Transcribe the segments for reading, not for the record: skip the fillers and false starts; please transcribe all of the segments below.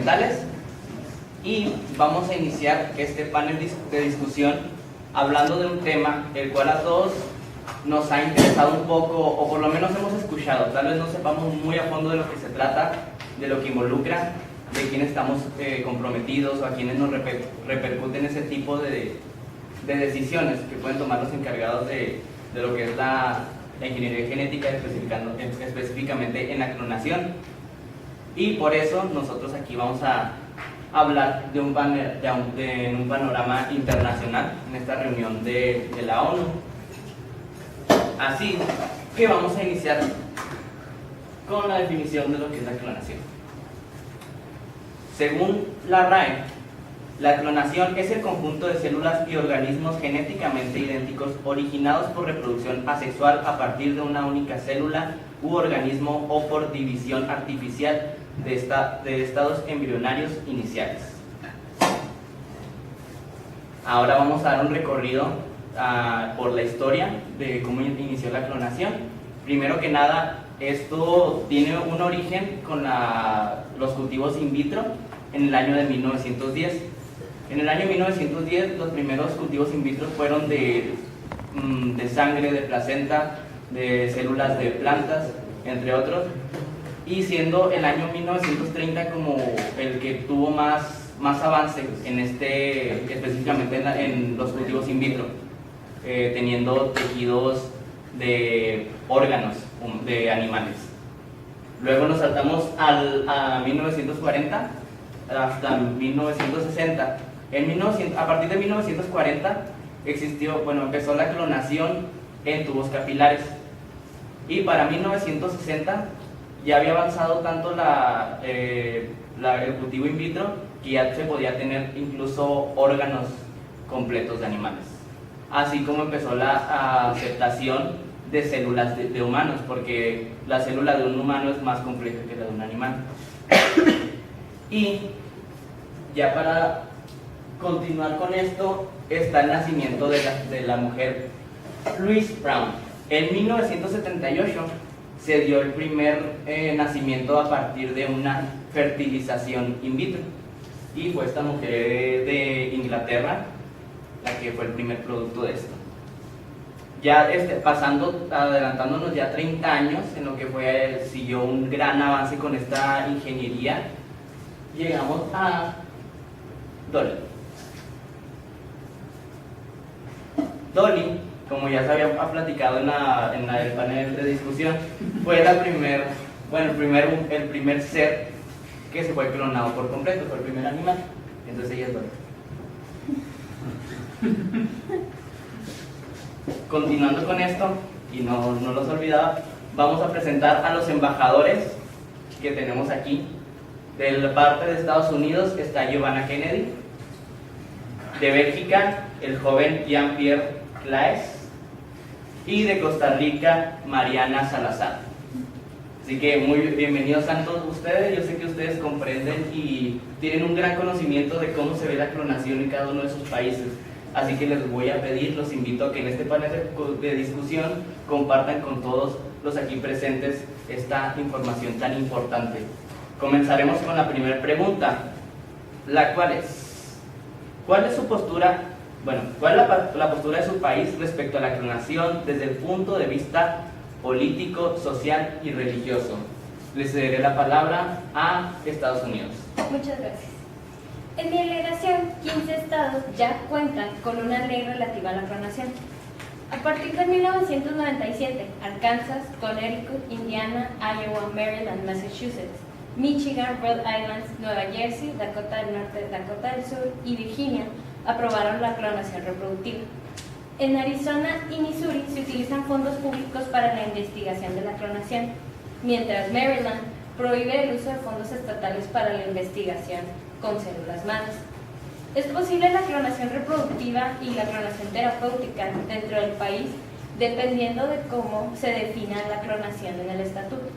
experimentales y vamos a iniciar este panel de discusión hablando de un tema el cual a todos nos ha interesado un poco, o por lo menos hemos escuchado. Tal vez no sepamos muy a fondo de lo que se trata, de lo que involucra, de quién estamos comprometidos o a quienes nos repercuten ese tipo de decisiones que pueden tomar los encargados de lo que es la ingeniería genética, específicamente en la clonación. Y por eso nosotros aquí vamos a hablar de un panorama internacional en esta reunión de la ONU. Así que vamos a iniciar con la definición de lo que es la clonación. Según la RAE, la clonación es el conjunto de células y organismos genéticamente idénticos originados por reproducción asexual a partir de una única célula u organismo o por división artificial de estados embrionarios iniciales. Ahora vamos a dar un recorrido por la historia de cómo inició la clonación. Primero que nada, esto tiene un origen con los cultivos in vitro en el año de 1910. En el año 1910 los primeros cultivos in vitro fueron de sangre, de placenta, de células de plantas, entre otros, y siendo el año 1930 como el que tuvo más avance en específicamente en los cultivos in vitro, teniendo tejidos de órganos de animales. Luego nos saltamos a 1940 hasta 1960. A partir de 1940 empezó la clonación en tubos capilares, y para 1960 ya había avanzado tanto el cultivo in vitro que ya se podía tener incluso órganos completos de animales, así como empezó la aceptación de células de humanos, porque la célula de un humano es más compleja que la de un animal. Y ya para continuar con esto está el nacimiento de la mujer Louise Brown. En 1978 se dio el primer nacimiento a partir de una fertilización in vitro, y fue esta mujer de Inglaterra la que fue el primer producto de esto. Ya adelantándonos ya 30 años en lo que siguió un gran avance con esta ingeniería, llegamos a Dolly. Dolly, como ya se había platicado en el panel de discusión, fue el primer ser que se fue clonado por completo, fue el primer animal. Entonces ella es Dolly. Continuando con esto, y no los olvidaba, vamos a presentar a los embajadores que tenemos aquí. De la parte de Estados Unidos está Giovanna Kennedy. De Bélgica, el joven Jean-Pierre Claes. Y de Costa Rica, Mariana Salazar. Así que muy bienvenidos a todos ustedes. Yo sé que ustedes comprenden y tienen un gran conocimiento de cómo se ve la clonación en cada uno de sus países. Así que les voy a pedir, los invito a que en este panel de discusión compartan con todos los aquí presentes esta información tan importante. Comenzaremos con la primera pregunta, la cual es: ¿cuál es su postura? ¿Cuál es la postura de su país respecto a la clonación desde el punto de vista político, social y religioso? Les cederé la palabra a Estados Unidos. Muchas gracias. En mi delegación, 15 estados ya cuentan con una ley relativa a la clonación. A partir de 1997, Arkansas, Connecticut, Indiana, Iowa, Maryland, Massachusetts, Michigan, Rhode Island, Nueva Jersey, Dakota del Norte, Dakota del Sur y Virginia aprobaron la clonación reproductiva. En Arizona y Missouri se utilizan fondos públicos para la investigación de la clonación, mientras Maryland prohíbe el uso de fondos estatales para la investigación con células madres. Es posible la clonación reproductiva y la clonación terapéutica dentro del país, dependiendo de cómo se defina la clonación en el estatuto.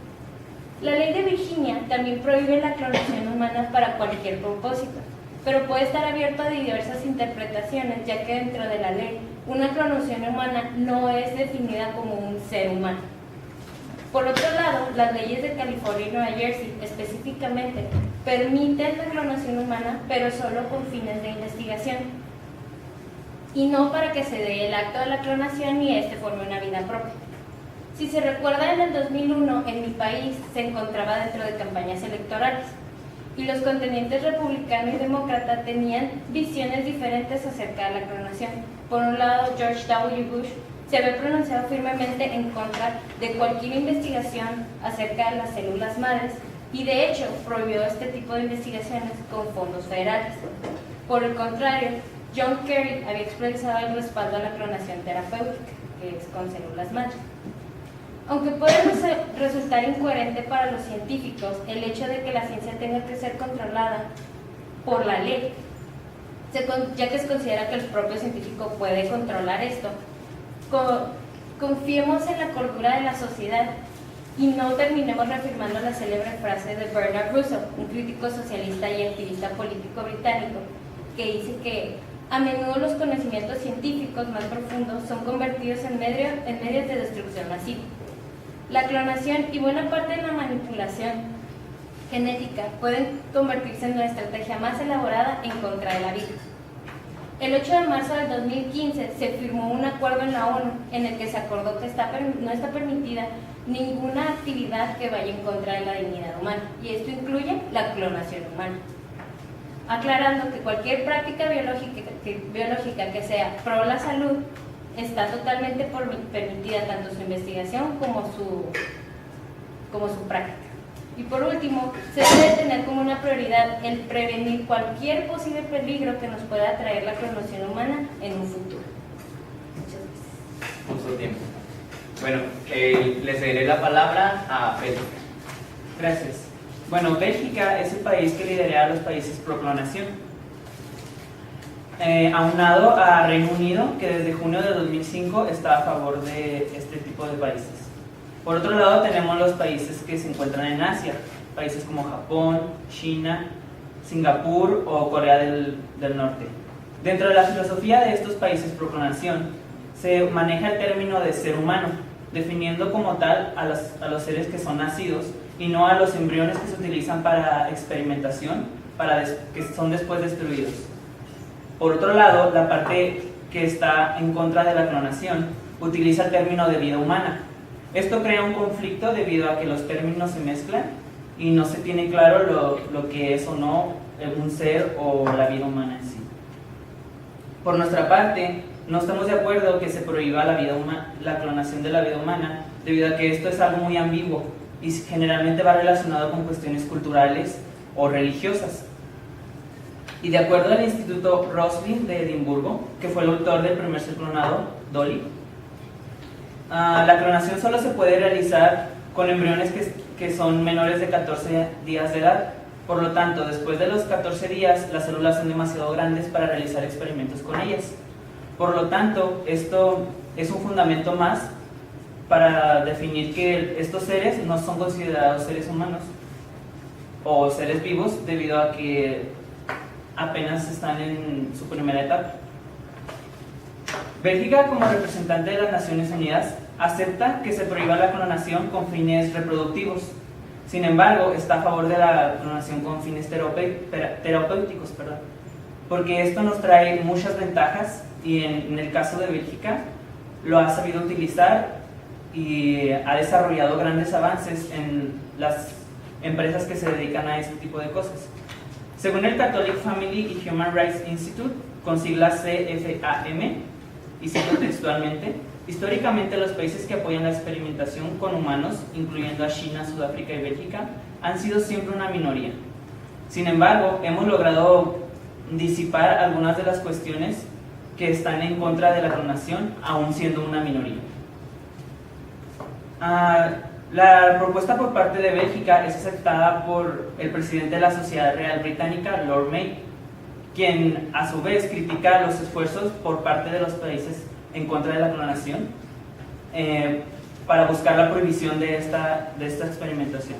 La ley de Virginia también prohíbe la clonación humana para cualquier propósito, pero puede estar abierto a diversas interpretaciones, ya que dentro de la ley, una clonación humana no es definida como un ser humano. Por otro lado, las leyes de California y Nueva Jersey específicamente permiten la clonación humana, pero solo con fines de investigación, y no para que se dé el acto de la clonación y este forme una vida propia. Si se recuerda, en el 2001 en mi país se encontraba dentro de campañas electorales y los contendientes republicano y demócrata tenían visiones diferentes acerca de la clonación. Por un lado, George W. Bush se había pronunciado firmemente en contra de cualquier investigación acerca de las células madres y de hecho prohibió este tipo de investigaciones con fondos federales. Por el contrario, John Kerry había expresado el respaldo a la clonación terapéutica, que es con células madre. Aunque puede resultar incoherente para los científicos el hecho de que la ciencia tenga que ser controlada por la ley, ya que se considera que el propio científico puede controlar esto, confiemos en la cordura de la sociedad y no terminemos reafirmando la célebre frase de Bernard Russell, un crítico socialista y activista político británico, que dice que a menudo los conocimientos científicos más profundos son convertidos en medios de destrucción masiva. La clonación y buena parte de la manipulación genética pueden convertirse en una estrategia más elaborada en contra de la vida. El 8 de marzo del 2015 se firmó un acuerdo en la ONU en el que se acordó que no está permitida ninguna actividad que vaya en contra de la dignidad humana, y esto incluye la clonación humana, aclarando que cualquier práctica biológica que sea pro la salud está totalmente permitida, tanto su investigación como su práctica. Y por último, se debe tener como una prioridad el prevenir cualquier posible peligro que nos pueda traer la clonación humana en un futuro. Muchas gracias. Justo tiempo. Bueno, le cederé la palabra a Bélgica. Gracias. Bueno, Bélgica es el país que lidera a los países pro clonación, aunado a Reino Unido, que desde junio de 2005 está a favor de este tipo de países. Por otro lado, tenemos los países que se encuentran en Asia, países como Japón, China, Singapur o Corea del Norte. Dentro de la filosofía de estos países pro clonación, se maneja el término de ser humano, definiendo como tal a los seres que son nacidos y no a los embriones que se utilizan para experimentación, que son después destruidos. Por otro lado, la parte que está en contra de la clonación utiliza el término de vida humana. Esto crea un conflicto debido a que los términos se mezclan y no se tiene claro lo que es o no un ser o la vida humana en sí. Por nuestra parte, no estamos de acuerdo que se prohíba la clonación de la vida humana, debido a que esto es algo muy ambiguo y generalmente va relacionado con cuestiones culturales o religiosas. Y de acuerdo al Instituto Roslin de Edimburgo, que fue el autor del primer ser clonado, Dolly, la clonación solo se puede realizar con embriones que son menores de 14 días de edad. Por lo tanto, después de los 14 días, las células son demasiado grandes para realizar experimentos con ellas. Por lo tanto, esto es un fundamento más para definir que estos seres no son considerados seres humanos o seres vivos, debido a que apenas están en su primera etapa. Bélgica, como representante de las Naciones Unidas, acepta que se prohíba la clonación con fines reproductivos. Sin embargo, está a favor de la clonación con fines terapéuticos, porque esto nos trae muchas ventajas y en el caso de Bélgica lo ha sabido utilizar y ha desarrollado grandes avances en las empresas que se dedican a este tipo de cosas. Según el Catholic Family y Human Rights Institute, con siglas CFAM, y cito textualmente, históricamente los países que apoyan la experimentación con humanos, incluyendo a China, Sudáfrica y Bélgica, han sido siempre una minoría. Sin embargo, hemos logrado disipar algunas de las cuestiones que están en contra de la clonación, aún siendo una minoría. La propuesta por parte de Bélgica es aceptada por el presidente de la Sociedad Real Británica, Lord May, quien a su vez critica los esfuerzos por parte de los países en contra de la clonación para buscar la prohibición de esta experimentación.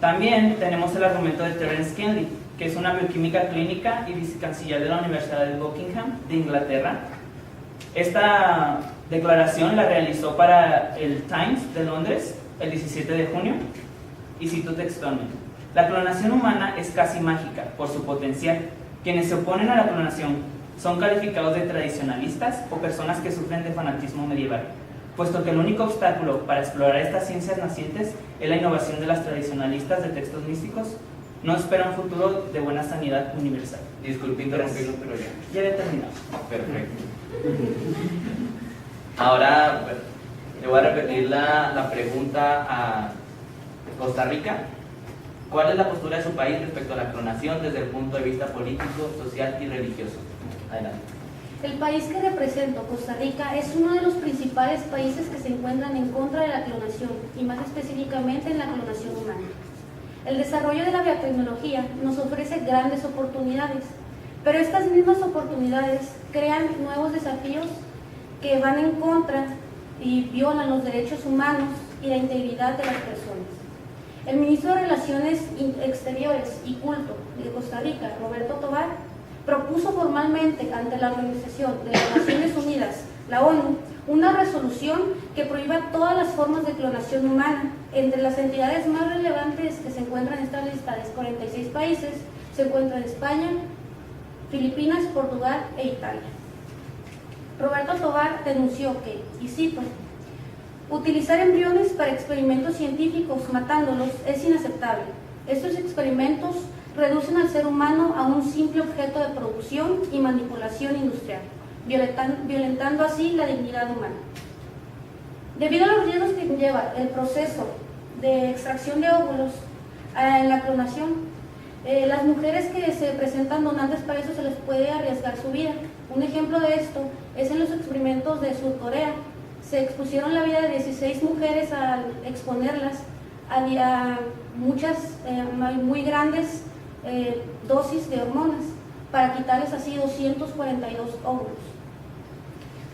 También tenemos el argumento de Terence Kenley, que es una bioquímica clínica y vicecanciller de la Universidad de Buckingham de Inglaterra. Esta declaración la realizó para el Times de Londres el 17 de junio, y cito textualmente: la clonación humana es casi mágica por su potencial. Quienes se oponen a la clonación son calificados de tradicionalistas o personas que sufren de fanatismo medieval, puesto que el único obstáculo para explorar estas ciencias nacientes es la innovación de las tradicionalistas de textos místicos. No espera un futuro de buena sanidad universal. Disculpe interrumpirlo, pero ya. Ya había terminado. Perfecto. Ahora, bueno, le voy a repetir la pregunta a Costa Rica. ¿Cuál es la postura de su país respecto a la clonación desde el punto de vista político, social y religioso? Adelante. El país que represento, Costa Rica, es uno de los principales países que se encuentran en contra de la clonación, y más específicamente en la clonación humana. El desarrollo de la biotecnología nos ofrece grandes oportunidades, pero estas mismas oportunidades crean nuevos desafíos que van en contra y violan los derechos humanos y la integridad de las personas. El ministro de Relaciones Exteriores y Culto de Costa Rica, Roberto Tovar, propuso formalmente ante la Organización de las Naciones Unidas, la ONU, una resolución que prohíba todas las formas de clonación humana. Entre las entidades más relevantes que se encuentran en esta lista de 46 países se encuentran España, Filipinas, Portugal e Italia. Roberto Tovar denunció que, y cito: utilizar embriones para experimentos científicos matándolos es inaceptable. Estos experimentos reducen al ser humano a un simple objeto de producción y manipulación industrial, violentando así la dignidad humana. Debido a los riesgos que conlleva el proceso de extracción de óvulos en la clonación, las mujeres que se presentan donantes para eso se les puede arriesgar su vida. Un ejemplo de esto es en los experimentos de Surcorea. Se expusieron la vida de 16 mujeres al exponerlas a muchas muy grandes dosis de hormonas para quitarles así 242 óvulos.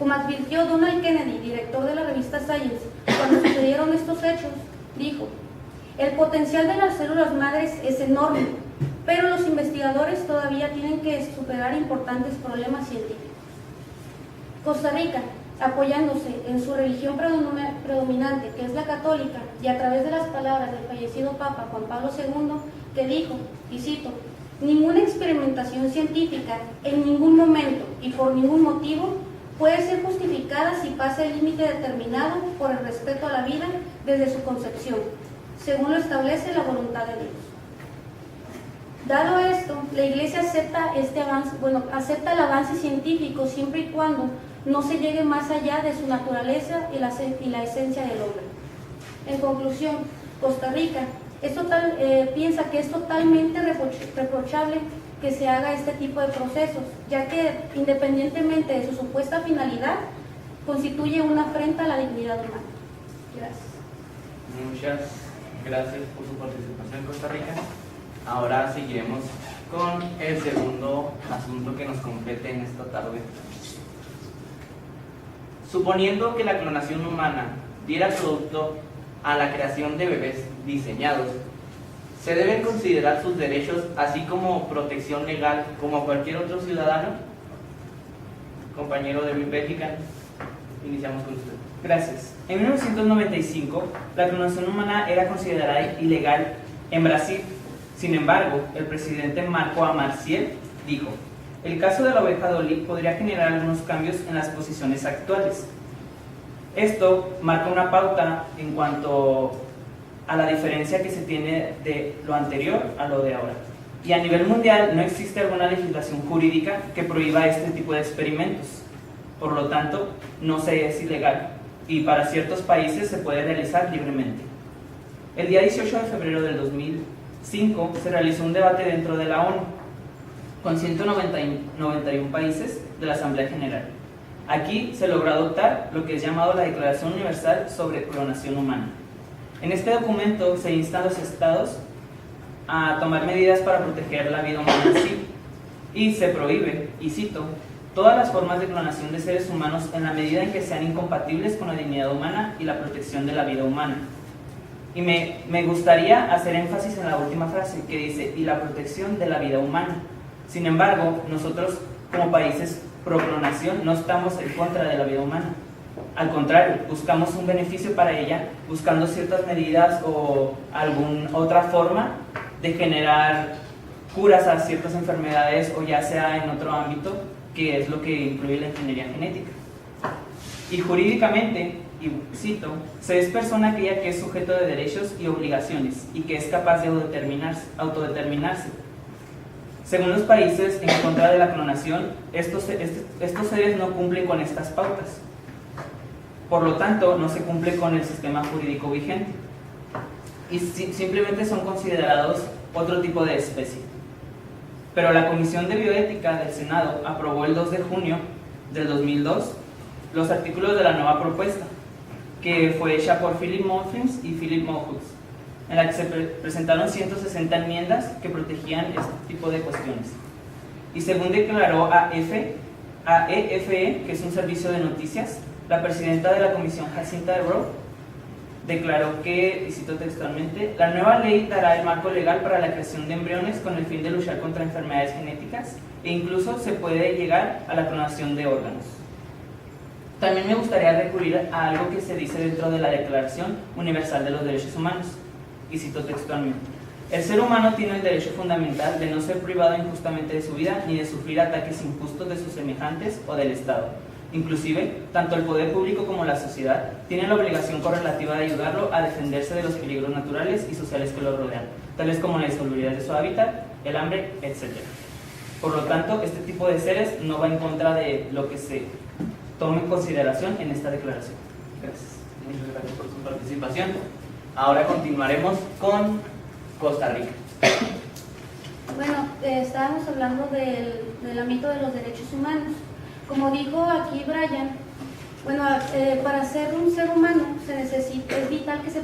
Como advirtió Donald Kennedy, director de la revista Science, cuando sucedieron estos hechos, dijo: el potencial de las células madres es enorme, pero los investigadores todavía tienen que superar importantes problemas científicos. Costa Rica, apoyándose en su religión predominante, que es la católica, y a través de las palabras del fallecido Papa Juan Pablo II, que dijo, y cito: ninguna experimentación científica en ningún momento y por ningún motivo puede ser justificada si pasa el límite determinado por el respeto a la vida desde su concepción, según lo establece la voluntad de Dios. Dado esto, la Iglesia acepta acepta el avance científico siempre y cuando no se llegue más allá de su naturaleza y la esencia del hombre. En conclusión, Costa Rica piensa que es totalmente reprochable que se haga este tipo de procesos, ya que independientemente de su supuesta finalidad, constituye una afrenta a la dignidad humana. Gracias. Muchas gracias por su participación en Costa Rica. Ahora seguiremos con el segundo asunto que nos compete en esta tarde. Suponiendo que la clonación humana diera producto a la creación de bebés diseñados, ¿se deben considerar sus derechos así como protección legal como a cualquier otro ciudadano? Compañero de Bélgica, iniciamos con usted. Gracias. En 1995, la clonación humana era considerada ilegal en Brasil. Sin embargo, el presidente Marco Amarciel dijo: el caso de la oveja Dolly podría generar algunos cambios en las posiciones actuales. Esto marca una pauta en cuanto a la diferencia que se tiene de lo anterior a lo de ahora. Y a nivel mundial no existe alguna legislación jurídica que prohíba este tipo de experimentos. Por lo tanto, no se es ilegal y para ciertos países se puede realizar libremente. El día 18 de febrero del 2005 se realizó un debate dentro de la ONU con 191 países de la Asamblea General. Aquí se logró adoptar lo que es llamado la Declaración Universal sobre Clonación Humana. En este documento se instan a los estados a tomar medidas para proteger la vida humana en sí, y se prohíbe, y cito, todas las formas de clonación de seres humanos en la medida en que sean incompatibles con la dignidad humana y la protección de la vida humana. Y me gustaría hacer énfasis en la última frase que dice, y la protección de la vida humana. Sin embargo, nosotros como países pro clonación no estamos en contra de la vida humana. Al contrario, buscamos un beneficio para ella, buscando ciertas medidas o alguna otra forma de generar curas a ciertas enfermedades, o ya sea en otro ámbito, que es lo que incluye la ingeniería genética. Y jurídicamente, y cito, se es persona aquella que es sujeto de derechos y obligaciones y que es capaz de autodeterminarse. Según los países en contra de la clonación, estos seres no cumplen con estas pautas. Por lo tanto, no se cumple con el sistema jurídico vigente y simplemente son considerados otro tipo de especie. Pero la Comisión de Bioética del Senado aprobó el 2 de junio del 2002 los artículos de la nueva propuesta, que fue hecha por Philip Mullins y Philip Mohus, en la que se presentaron 160 enmiendas que protegían este tipo de cuestiones. Y según declaró a EFE, que es un servicio de noticias, la presidenta de la comisión, Jacinta Rowe, declaró que, y cito textualmente, la nueva ley dará el marco legal para la creación de embriones con el fin de luchar contra enfermedades genéticas e incluso se puede llegar a la clonación de órganos. También me gustaría recurrir a algo que se dice dentro de la Declaración Universal de los Derechos Humanos, y cito textualmente: el ser humano tiene el derecho fundamental de no ser privado injustamente de su vida ni de sufrir ataques injustos de sus semejantes o del Estado. Inclusive, tanto el poder público como la sociedad tienen la obligación correlativa de ayudarlo a defenderse de los peligros naturales y sociales que lo rodean, tales como la insalubridad de su hábitat, el hambre, etc. Por lo tanto, este tipo de seres no va en contra de lo que se tome en consideración en esta declaración. Gracias. Muchas gracias por su participación. Ahora continuaremos con Costa Rica. Bueno, estábamos hablando del ámbito de los derechos humanos. Como dijo aquí Brian, bueno, para ser un ser humano es vital que se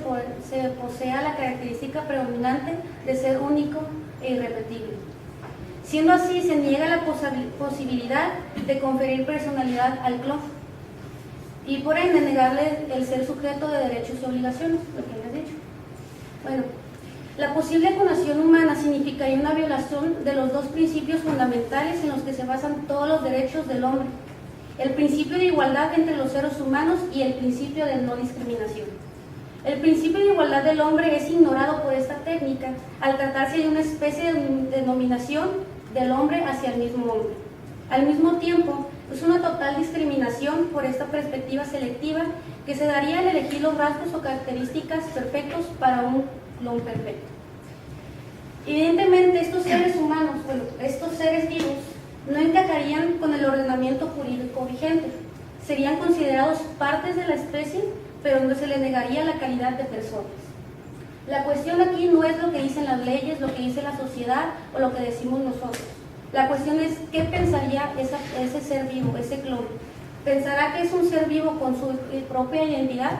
posea la característica predominante de ser único e irrepetible. Siendo así, se niega la posibilidad de conferir personalidad al clon y por ende negarle el ser sujeto de derechos y obligaciones, lo que les he dicho. Bueno, la posible clonación humana significaría una violación de los dos principios fundamentales en los que se basan todos los derechos del hombre: el principio de igualdad entre los seres humanos y el principio de no discriminación. El principio de igualdad del hombre es ignorado por esta técnica al tratarse de una especie de denominación del hombre hacia el mismo hombre. Al mismo tiempo, es una total discriminación por esta perspectiva selectiva que se daría al elegir los rasgos o características perfectos para un clon perfecto. Evidentemente, estos seres humanos, estos seres vivos, no encajarían con el ordenamiento jurídico vigente. Serían considerados partes de la especie, pero no se les negaría la calidad de personas. La cuestión aquí no es lo que dicen las leyes, lo que dice la sociedad o lo que decimos nosotros. La cuestión es qué pensaría ese ser vivo, ese clon. ¿Pensará que es un ser vivo con su propia identidad?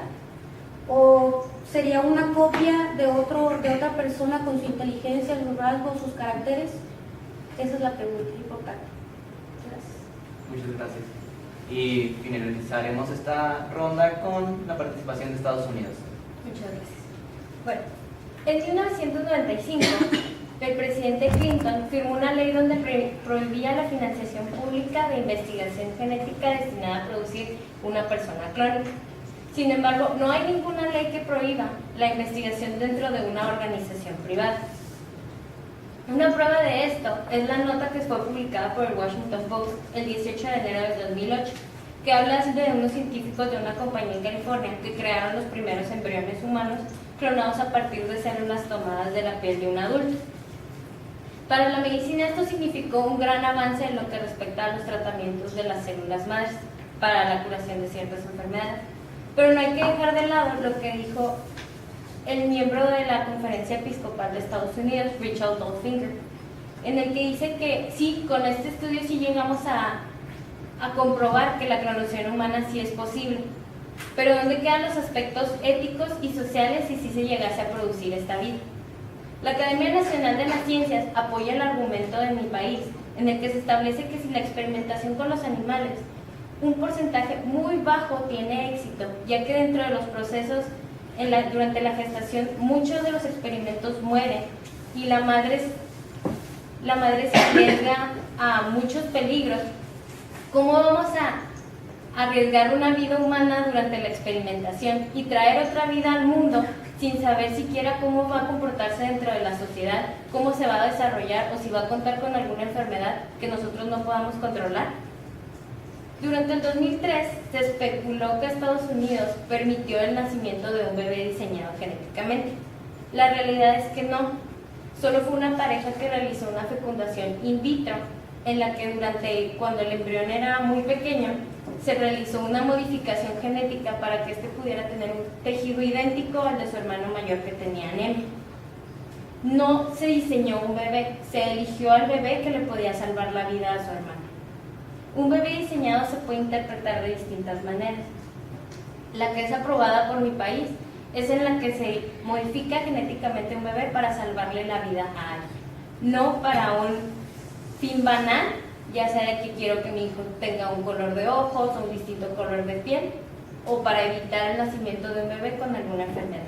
¿O sería una copia de otra persona con su inteligencia, sus rasgos, sus caracteres? Esa es la pregunta importante. Gracias. Muchas gracias. Y finalizaremos esta ronda con la participación de Estados Unidos. Muchas gracias. Bueno, en 1995, el presidente Clinton firmó una ley donde prohibía la financiación pública de investigación genética destinada a producir una persona clónica. Sin embargo, no hay ninguna ley que prohíba la investigación dentro de una organización privada. Una prueba de esto es la nota que fue publicada por el Washington Post el 18 de enero de 2008, que habla de unos científicos de una compañía en California que crearon los primeros embriones humanos clonados a partir de células tomadas de la piel de un adulto. Para la medicina esto significó un gran avance en lo que respecta a los tratamientos de las células madres para la curación de ciertas enfermedades. Pero no hay que dejar de lado lo que dijo el miembro de la Conferencia Episcopal de Estados Unidos, Richard Dolfinger, en el que dice que sí, con este estudio sí llegamos a comprobar que la clonación humana sí es posible, pero ¿dónde quedan los aspectos éticos y sociales si sí se llegase a producir esta vida? La Academia Nacional de las Ciencias apoya el argumento de mi país, en el que se establece que si la experimentación con los animales, un porcentaje muy bajo tiene éxito, ya que dentro de los procesos durante la gestación muchos de los experimentos mueren y la madre se arriesga a muchos peligros. ¿Cómo vamos arriesgar una vida humana durante la experimentación y traer otra vida al mundo sin saber siquiera cómo va a comportarse dentro de la sociedad, cómo se va a desarrollar o si va a contar con alguna enfermedad que nosotros no podamos controlar. Durante el 2003 se especuló que Estados Unidos permitió el nacimiento de un bebé diseñado genéticamente. La realidad es que no, solo fue una pareja que realizó una fecundación in vitro, en la que cuando el embrión era muy pequeño, se realizó una modificación genética para que éste pudiera tener un tejido idéntico al de su hermano mayor que tenía anemia. No se diseñó un bebé, se eligió al bebé que le podía salvar la vida a su hermano. Un bebé diseñado se puede interpretar de distintas maneras. La que es aprobada por mi país es en la que se modifica genéticamente un bebé para salvarle la vida a alguien, no para un fin banal, ya sea de que quiero que mi hijo tenga un color de ojos o un distinto color de piel, o para evitar el nacimiento de un bebé con alguna enfermedad.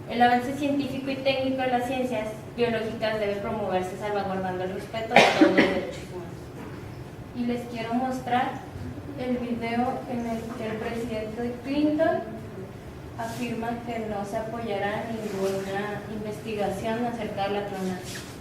El avance científico y técnico de las ciencias biológicas debe promoverse salvaguardando el respeto de todos los derechos humanos. Y les quiero mostrar el video en el que el presidente Clinton afirma que no se apoyará ninguna investigación acerca de la clonación.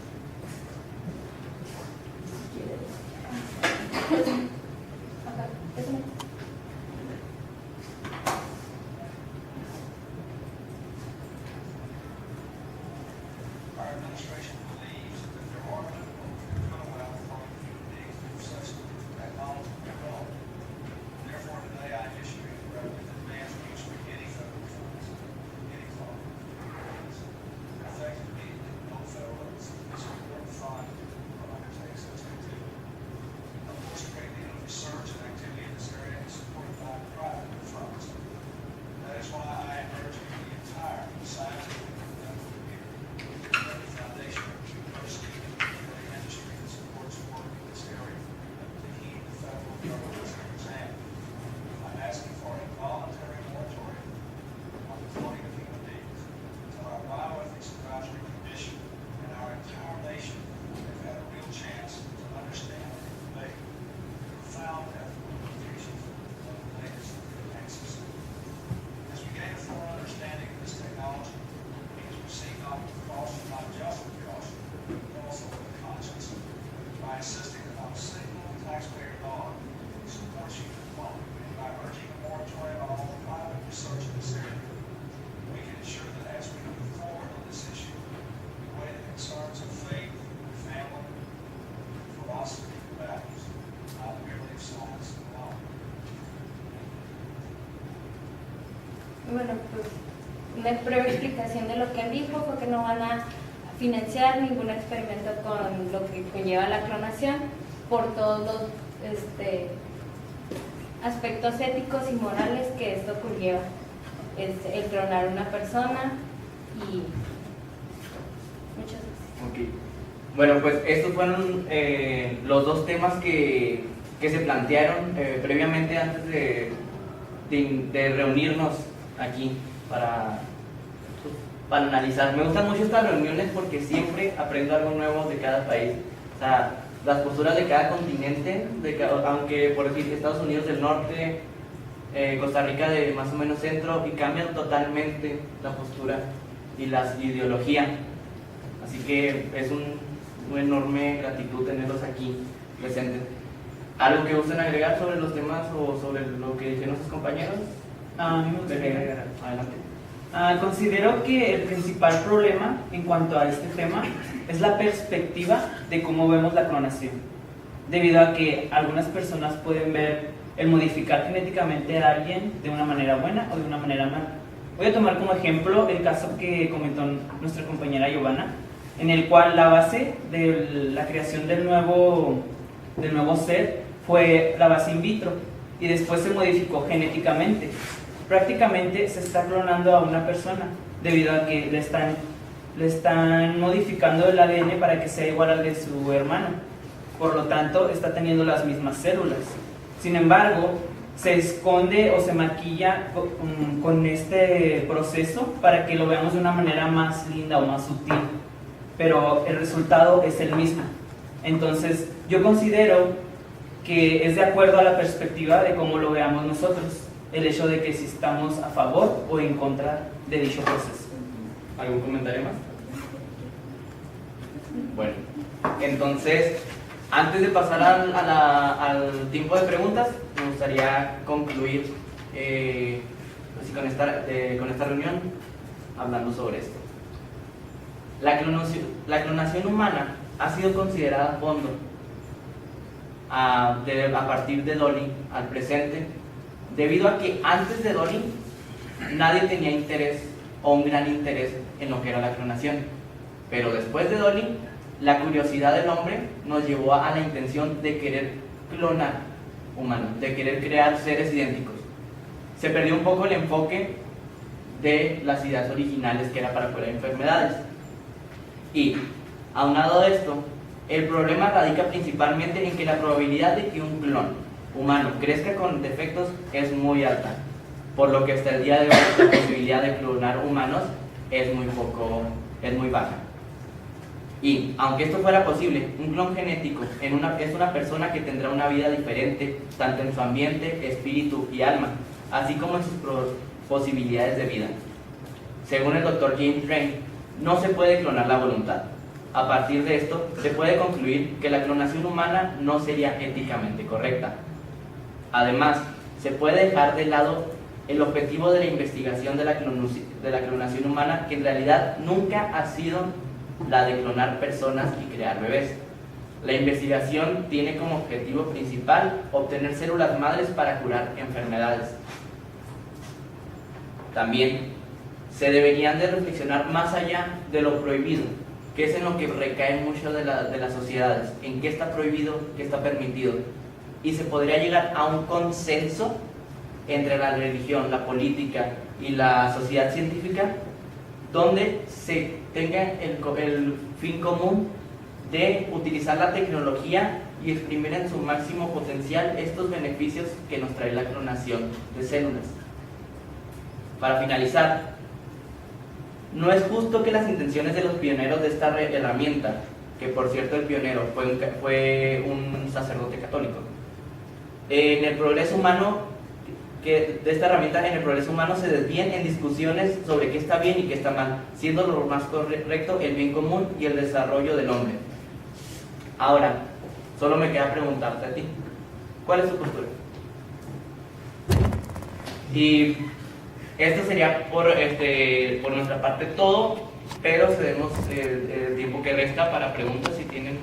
Bueno, pues una breve explicación de lo que él dijo fue que no van a financiar ningún experimento con lo que conlleva la clonación por todos los aspectos éticos y morales que esto conlleva, el clonar a una persona y muchas gracias. Okay. Bueno, pues estos fueron los dos temas que se plantearon previamente antes de reunirnos aquí para analizar. Me gustan mucho estas reuniones porque siempre aprendo algo nuevo de cada país. O sea, las posturas de cada continente, aunque por decir Estados Unidos del norte, Costa Rica de más o menos centro, y cambian totalmente la postura y la ideología. Así que es una enorme gratitud tenerlos aquí presentes. ¿Algo que gusten agregar sobre los temas o sobre lo que dijeron sus compañeros? A mí me gustaría agregar. Adelante. Considero que el principal problema en cuanto a este tema es la perspectiva de cómo vemos la clonación, debido a que algunas personas pueden ver el modificar genéticamente a alguien de una manera buena o de una manera mala. Voy a tomar como ejemplo el caso que comentó nuestra compañera Giovanna, en el cual la base de la creación del nuevo ser fue la base in vitro y después se modificó genéticamente. Prácticamente se está clonando a una persona debido a que le están modificando el ADN para que sea igual al de su hermano. Por lo tanto, está teniendo las mismas células. Sin embargo, se esconde o se maquilla con este proceso para que lo veamos de una manera más linda o más sutil. Pero el resultado es el mismo. Entonces, yo considero que es de acuerdo a la perspectiva de cómo lo veamos nosotros, el hecho de que si estamos a favor o en contra de dicho proceso. ¿Algún comentario más? Bueno, entonces, antes de pasar al tiempo de preguntas, me gustaría concluir pues, con esta reunión hablando sobre esto. La clonación humana ha sido considerada a fondo a partir de Dolly al presente, debido a que antes de Dolly nadie tenía interés o un gran interés en lo que era la clonación, pero después de Dolly la curiosidad del hombre nos llevó a la intención de querer clonar humanos, de querer crear seres idénticos. Se perdió un poco el enfoque de las ideas originales, que era para curar enfermedades. Y, aunado a esto, el problema radica principalmente en que la probabilidad de que un clon humano crezca con defectos es muy alta, por lo que hasta el día de hoy la posibilidad de clonar humanos es muy baja. Y, aunque esto fuera posible, un clon genético es una persona que tendrá una vida diferente, tanto en su ambiente, espíritu y alma, así como en sus posibilidades de vida. Según el Dr. James Rain, no se puede clonar la voluntad. A partir de esto, se puede concluir que la clonación humana no sería éticamente correcta. Además, se puede dejar de lado el objetivo de la investigación de la clonación humana, que en realidad nunca ha sido la de clonar personas y crear bebés. La investigación tiene como objetivo principal obtener células madres para curar enfermedades. También se deberían de reflexionar más allá de lo prohibido, que es en lo que recae mucho de las sociedades, en qué está prohibido, qué está permitido. Y se podría llegar a un consenso entre la religión, la política y la sociedad científica, donde se tenga el fin común de utilizar la tecnología y exprimir en su máximo potencial estos beneficios que nos trae la clonación de células. Para finalizar, no es justo que las intenciones de los pioneros de esta herramienta, que por cierto el pionero fue un sacerdote católico, en el progreso humano, que de esta herramienta en el progreso humano se desvíen en discusiones sobre qué está bien y qué está mal, siendo lo más correcto el bien común y el desarrollo del hombre. Ahora, solo me queda preguntarte a ti, ¿cuál es tu postura? Y esto sería por nuestra parte todo, pero cedemos el tiempo que resta para preguntas si tienen